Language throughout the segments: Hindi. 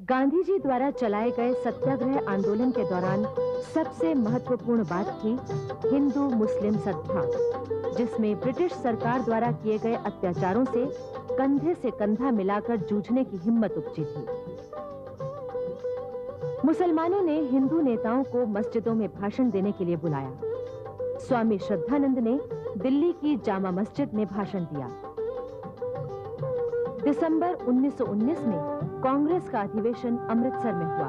गांधी जी द्वारा चलाए गए सत्याग्रह आंदोलन के दौरान सबसे महत्वपूर्ण बात थी हिंदू मुस्लिम सद्भाव, जिसमें ब्रिटिश सरकार द्वारा किए गए अत्याचारों से कंधा मिलाकर जूझने की हिम्मत उपजी थी। मुसलमानों ने हिंदू नेताओं को मस्जिदों में भाषण देने के लिए बुलाया। स्वामी श्रद्धानंद ने दिल्ली की जामा मस्जिद में भाषण दिया। दिसंबर 1919 में कांग्रेस का अधिवेशन अमृतसर में हुआ।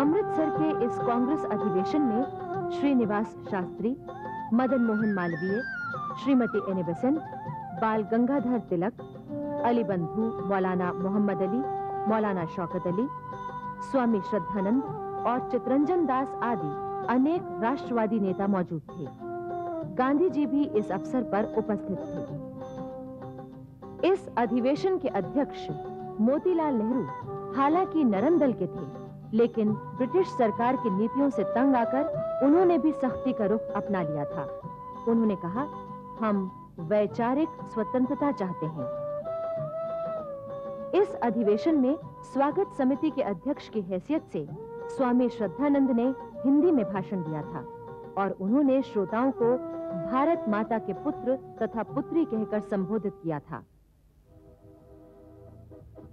अमृतसर के इस कांग्रेस अधिवेशन में श्रीनिवास शास्त्री, मदन मोहन मालवीय, श्रीमती एनी बेसेंट, बाल गंगाधर तिलक, अली बंधु मौलाना मोहम्मद अली, मौलाना शौकत अली, स्वामी श्रद्धानंद और चितरंजन दास आदि अनेक राष्ट्रवादी नेता मौजूद थे। गांधी जी भी इस अवसर पर उपस्थित थे। इस अधिवेशन के अध्यक्ष मोतीलाल नेहरू हालांकि नरम दल के थे, लेकिन ब्रिटिश सरकार की नीतियों से तंग आकर उन्होंने भी सख्ती का रुख अपना लिया था। उन्होंने कहा, हम वैचारिक स्वतंत्रता चाहते हैं। इस अधिवेशन में स्वागत समिति के अध्यक्ष की हैसियत से स्वामी श्रद्धानंद ने हिंदी में भाषण दिया था और उन्होंने श्रोताओं को भारत माता के पुत्र तथा पुत्री कहकर संबोधित किया था।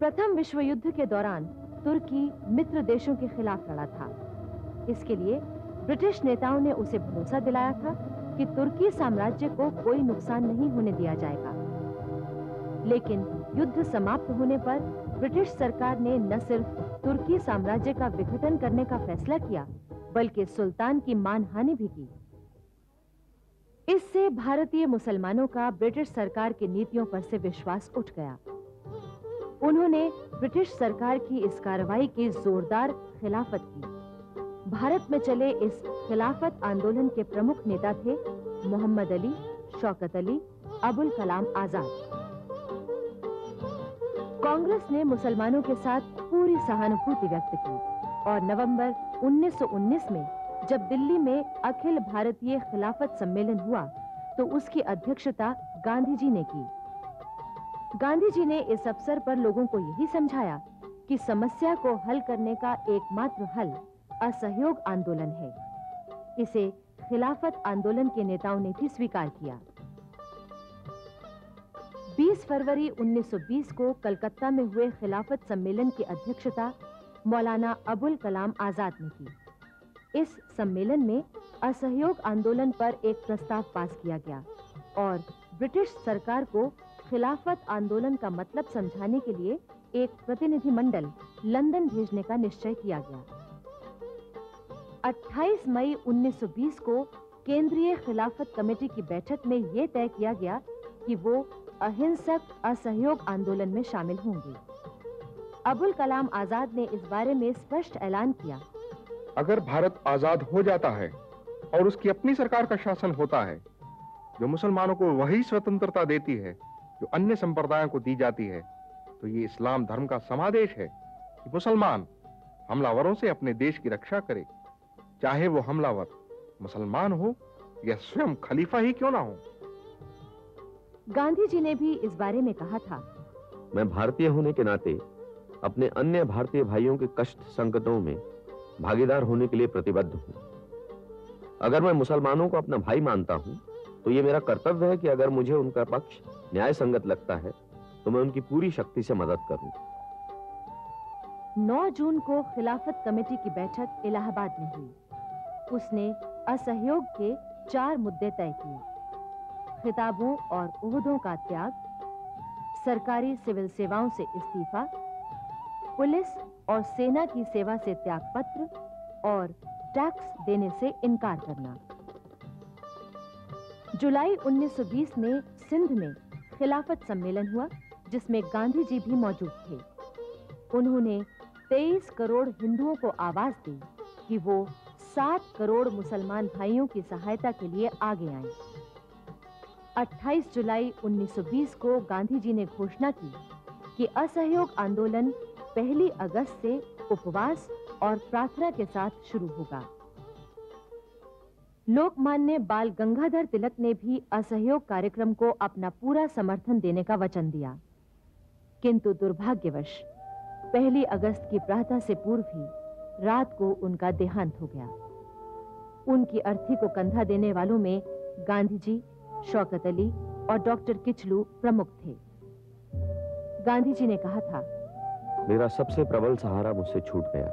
प्रथम विश्व युद्ध के दौरान तुर्की मित्र देशों के खिलाफ लड़ा था। इसके लिए ब्रिटिश नेताओं ने उसे भरोसा दिलाया था कि तुर्की साम्राज्य को कोई नुकसान नहीं होने दिया जाएगा। लेकिन युद्ध समाप्त होने पर ब्रिटिश सरकार ने न सिर्फ तुर्की साम्राज्य का विघटन करने का फैसला किया, बल्कि सुल्तान की मानहानि भी की। इससे भारतीय मुसलमानों का ब्रिटिश सरकार की नीतियों पर से विश्वास उठ गया। उन्होंने ब्रिटिश सरकार की इस कार्रवाई की जोरदार खिलाफत की। भारत में चले इस खिलाफत आंदोलन के प्रमुख नेता थे मोहम्मद अली, शौकत अली, अबुल कलाम आजाद। कांग्रेस ने मुसलमानों के साथ पूरी सहानुभूति व्यक्त की और नवंबर 1919 में जब दिल्ली में अखिल भारतीय खिलाफत सम्मेलन हुआ तो उसकी अध्यक्षता गांधी जी ने की। गांधी जी ने इस अवसर पर लोगों को यही समझाया कि समस्या को हल करने का एकमात्र हल असहयोग आंदोलन है। इसे खिलाफत आंदोलन के नेताओं ने भी स्वीकार किया। 20 फरवरी 1920 को कलकत्ता में हुए खिलाफत सम्मेलन की अध्यक्षता मौलाना अबुल कलाम आजाद ने की। इस सम्मेलन में असहयोग आंदोलन पर एक प्रस्ताव पास किया गया और ब्रिटिश सरकार को खिलाफत आंदोलन का मतलब समझाने के लिए एक प्रतिनिधिमंडल लंदन भेजने का निश्चय किया गया। 28 मई 1920 को केंद्रीय खिलाफत कमेटी की बैठक में यह तय किया गया कि वो अहिंसक असहयोग आंदोलन में शामिल होंगे। अबुल कलाम आजाद ने इस बारे में स्पष्ट ऐलान किया, अगर भारत आजाद हो जाता है और उसकी अपनी सरकार का शासन होता है जो मुसलमानों को वही स्वतंत्रता देती है जो अन्य संप्रदायों को दी जाती है, तो ये इस्लाम धर्म का समादेश है कि मुसलमान हमलावरों से अपने देश की रक्षा करे, चाहे वो हमलावर मुसलमान हो या स्वयं खलीफा ही क्यों ना हो। गांधी जी ने भी इस बारे में कहा था, मैं भारतीय होने के नाते अपने अन्य भारतीय भाइयों के कष्ट संकटों में भागीदार होने के लिए प्रतिबद्ध हूं। अगर मैं मुसलमानों को अपना भाई मानता हूं, तो ये मेरा कर्तव्य है कि अगर मुझे उनका पक्ष न्याय संगत लगता है तो मैं उनकी पूरी शक्ति से मदद करूं। 9 जून को खिलाफत कमेटी की बैठक इलाहाबाद में हुई। उसने असहयोग के 4 मुद्दे तय किए: खिताबों और ओहदों का त्याग, सरकारी सिविल सेवाओं से इस्तीफा, पुलिस और सेना की सेवा से त्यागपत्र और टैक्स देने से इनकार करना। जुलाई 1920 में सिंध में खिलाफत सम्मेलन हुआ, जिसमें गांधी जी भी मौजूद थे। उन्होंने 23 करोड़ हिंदुओं को आवाज दी कि वो 7 करोड़ मुसलमान भाइयों की सहायता के लिए आगे आएं। 28 जुलाई 1920 को गांधी जी ने घोषणा की कि असहयोग आंदोलन 1 अगस्त से उपवास और प्रार्थना के साथ शुरू होगा। लोकमान्य बाल गंगाधर तिलक ने भी असहयोग कार्यक्रम को अपना पूरा समर्थन देने का वचन दिया। किंतु दुर्भाग्यवश 1 अगस्त की प्रातः से पूर्व ही रात को उनका देहांत हो गया। उनकी अर्थी को कंधा देने वालों में गांधी जी, शौकत अली और डॉक्टर किचलू प्रमुख थे। गांधी जी ने कहा था, मेरा सबसे प्रबल सहारा मुझसे छूट गया।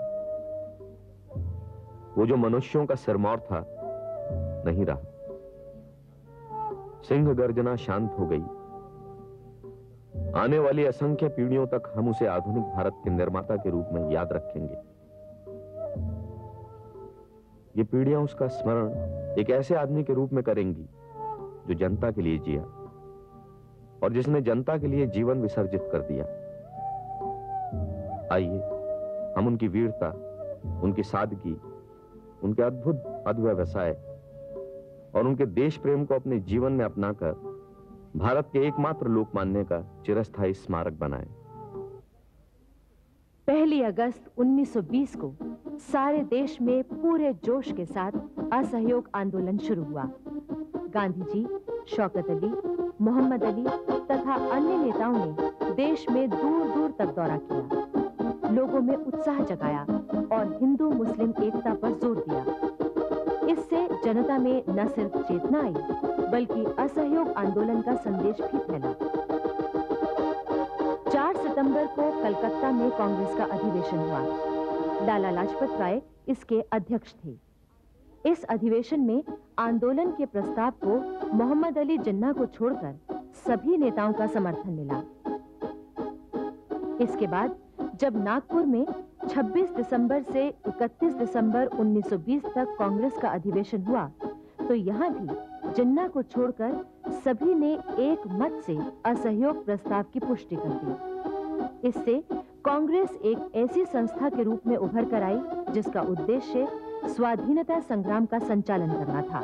वो जो मनुष्यों का सिरमौर था, नहीं रहा। सिंह गर्जना शांत हो गई। आने वाली असंख्य पीढ़ियों तक हम उसे आधुनिक भारत के निर्माता के रूप में याद रखेंगे। ये पीढ़ियां उसका स्मरण एक ऐसे आदमी के रूप में करेंगी जो जनता के लिए जिया और जिसने जनता के लिए जीवन विसर्जित कर दिया। आइए हम उनकी वीरता, उनकी सादगी, उनके अद्भुत अध्यवसाय और उनके देश प्रेम को अपने जीवन में अपनाकर भारत के एकमात्र लोकमान्य का चिरस्थायी स्मारक बनाएं। 1 अगस्त 1920 को सारे देश में पूरे जोश के साथ असहयोग आंदोलन शुरू हुआ। गांधी जी, शौकत अली, मोहम्मद अली तथा अन्य नेताओं ने देश में दूर दूर तक दौरा किया, लोगों में उत्साह जगाया और हिंदू मुस्लिम एकता पर जोर दिया। इससे जनता में न सिर्फ चेतना आई, बल्कि असहयोग आंदोलन का संदेश भी फैला। 4 सितंबर को कलकत्ता में कांग्रेस का अधिवेशन हुआ। लाला लाजपत राय इसके अध्यक्ष थे। इस अधिवेशन में आंदोलन के प्रस्ताव को मोहम्मद अली जिन्ना को छोड़कर सभी नेताओं का समर्थन मिला। इसके बाद जब नागपुर में 26 दिसंबर से 31 दिसंबर 1920 तक कांग्रेस का अधिवेशन हुआ, तो यहाँ भी जिन्ना को छोड़कर सभी ने एक मत से असहयोग प्रस्ताव की पुष्टि कर दी। इससे कांग्रेस एक ऐसी संस्था के रूप में उभर कर आई जिसका उद्देश्य स्वाधीनता संग्राम का संचालन करना था।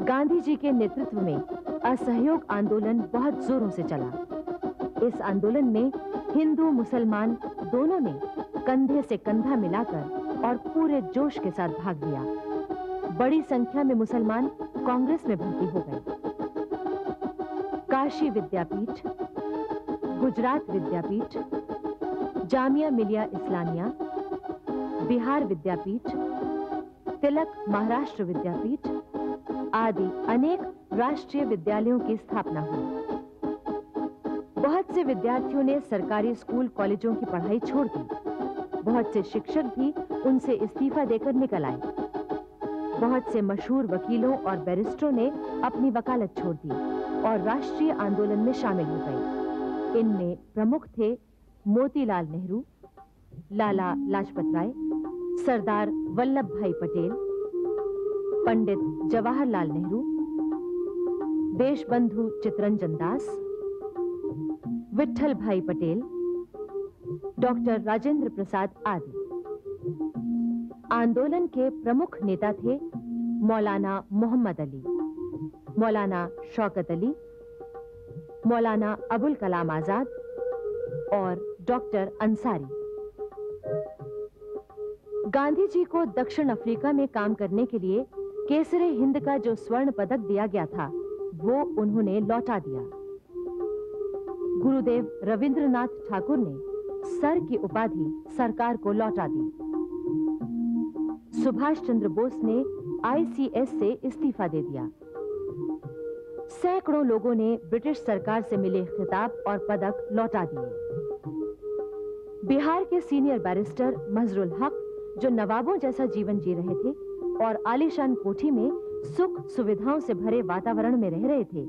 गांधी जी के नेतृत्व में असहयोग आंदोलन बहुत जोरों से चला। इस आंदोलन में हिंदू मुसलमान दोनों ने कंधे से कंधा मिलाकर और पूरे जोश के साथ भाग लिया। बड़ी संख्या में मुसलमान कांग्रेस में भर्ती हो गए। काशी विद्यापीठ, गुजरात विद्यापीठ, जामिया मिलिया इस्लामिया, बिहार विद्यापीठ, तिलक महाराष्ट्र विद्यापीठ आदि अनेक राष्ट्रीय विद्यालयों की स्थापना हुई। बहुत से विद्यार्थियों ने सरकारी स्कूल कॉलेजों की पढ़ाई छोड़ दी। बहुत से शिक्षक भी उनसे इस्तीफा देकर निकल आए। बहुत से मशहूर वकीलों और बैरिस्टरों ने अपनी वकालत छोड़ दी और राष्ट्रीय आंदोलन में शामिल हो गए। इनमें प्रमुख थे मोतीलाल नेहरू, लाला लाजपत राय, सरदार वल्लभ भाई पटेल, पंडित जवाहरलाल नेहरू, देशबंधु चित्तरंजन दास, विट्ठल भाई पटेल, डॉक्टर राजेंद्र प्रसाद आदि। आंदोलन के प्रमुख नेता थे मौलाना मोहम्मद अली, मौलाना शौकत अली, मौलाना अबुल कलाम आजाद और डॉक्टर अंसारी। गांधी जी को दक्षिण अफ्रीका में काम करने के लिए केसरे हिंद का जो स्वर्ण पदक दिया गया था, वो उन्होंने लौटा दिया। गुरुदेव रविंद्रनाथ ठाकुर ने सर की उपाधि सरकार को लौटा दी। सुभाष चंद्र बोस ने आईसीएस से इस्तीफा दे दिया। सैकड़ों लोगों ने ब्रिटिश सरकार से मिले खिताब और पदक लौटा दिए। बिहार के सीनियर बैरिस्टर मजरुल हक, जो नवाबों जैसा जीवन जी रहे थे और आलीशान कोठी में सुख सुविधाओं से भरे वातावरण में रह रहे थे,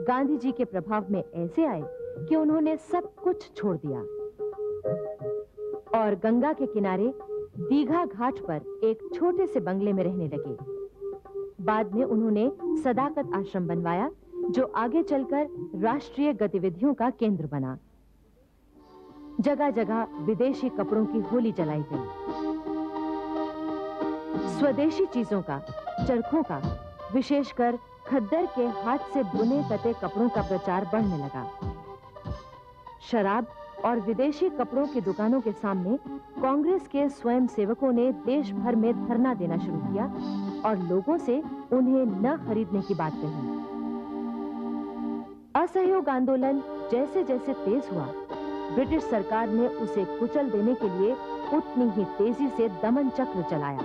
गांधी जी के प्रभाव में ऐसे आए कि उन्होंने सब कुछ छोड़ दिया और गंगा के किनारे दीघा घाट पर एक छोटे से बंगले में रहने लगे। बाद में उन्होंने सदाकत आश्रम बनवाया, जो आगे चलकर राष्ट्रीय गतिविधियों का केंद्र बना। जगह जगह विदेशी कपड़ों की होली जलाई गई। स्वदेशी चीजों का, चरखों का, विशेषकर खद्दर के हाथ से बुने कते कपड़ों का प्रचार बढ़ने लगा। शराब और विदेशी कपड़ों की दुकानों के सामने कांग्रेस के स्वयंसेवकों ने देश भर में धरना देना शुरू किया और लोगों से उन्हें न खरीदने की बात कही। असहयोग आंदोलन जैसे जैसे तेज हुआ, ब्रिटिश सरकार ने उसे कुचल देने के लिए उतनी ही तेजी से दमन चक्र चलाया।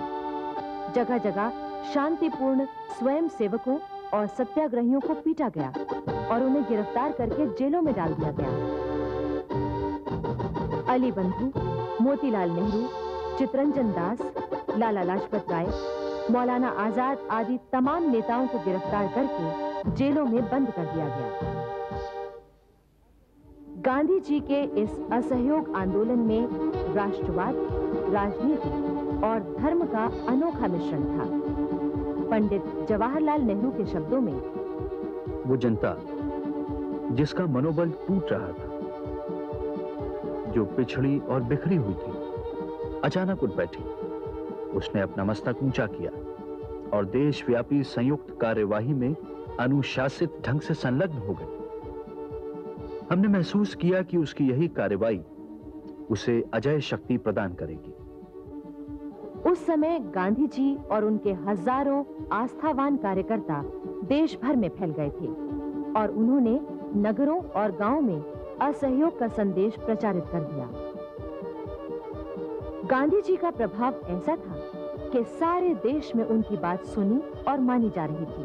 जगह जगह शांतिपूर्ण स्वयं सेवकों और सत्याग्रहियों को पीटा गया और उन्हें गिरफ्तार करके जेलों में डाल दिया गया। अली बंधु, मोतीलाल नेहरू, चितरंजन दास, लाला लाजपत राय, मौलाना आजाद आदि तमाम नेताओं को गिरफ्तार करके जेलों में बंद कर दिया गया। गांधी जी के इस असहयोग आंदोलन में राष्ट्रवाद, राजनीति और धर्म का अनोखा मिश्रण था। पंडित जवाहरलाल नेहरू के शब्दों में, वो जनता जिसका मनोबल टूट रहा था, जो पिछड़ी और बिखरी हुई थी, अचानक उठ बैठी। उसने अपना मस्तक ऊंचा किया और देशव्यापी संयुक्त कार्यवाही में अनुशासित ढंग से संलग्न हो गई। हमने महसूस किया कि उसकी यही कार्यवाही उसे अजय शक्ति प्रदान करेगी। उस समय गांधी जी और उनके हजारों आस्थावान कार्यकर्ता देश भर में फैल गए थे और उन्होंने नगरों और गांवों में असहयोग का संदेश प्रचारित कर दिया। गांधी जी का प्रभाव ऐसा था कि सारे देश में उनकी बात सुनी और मानी जा रही थी।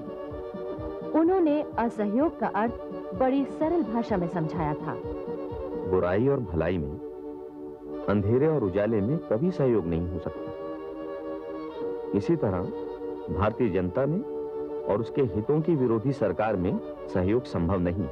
उन्होंने असहयोग का अर्थ बड़ी सरल भाषा में समझाया था। बुराई और भलाई में, अंधेरे और उजाले में कभी सहयोग नहीं हो सकता। इसी तरह भारतीय जनता में और उसके हितों की विरोधी सरकार में सहयोग संभव नहीं।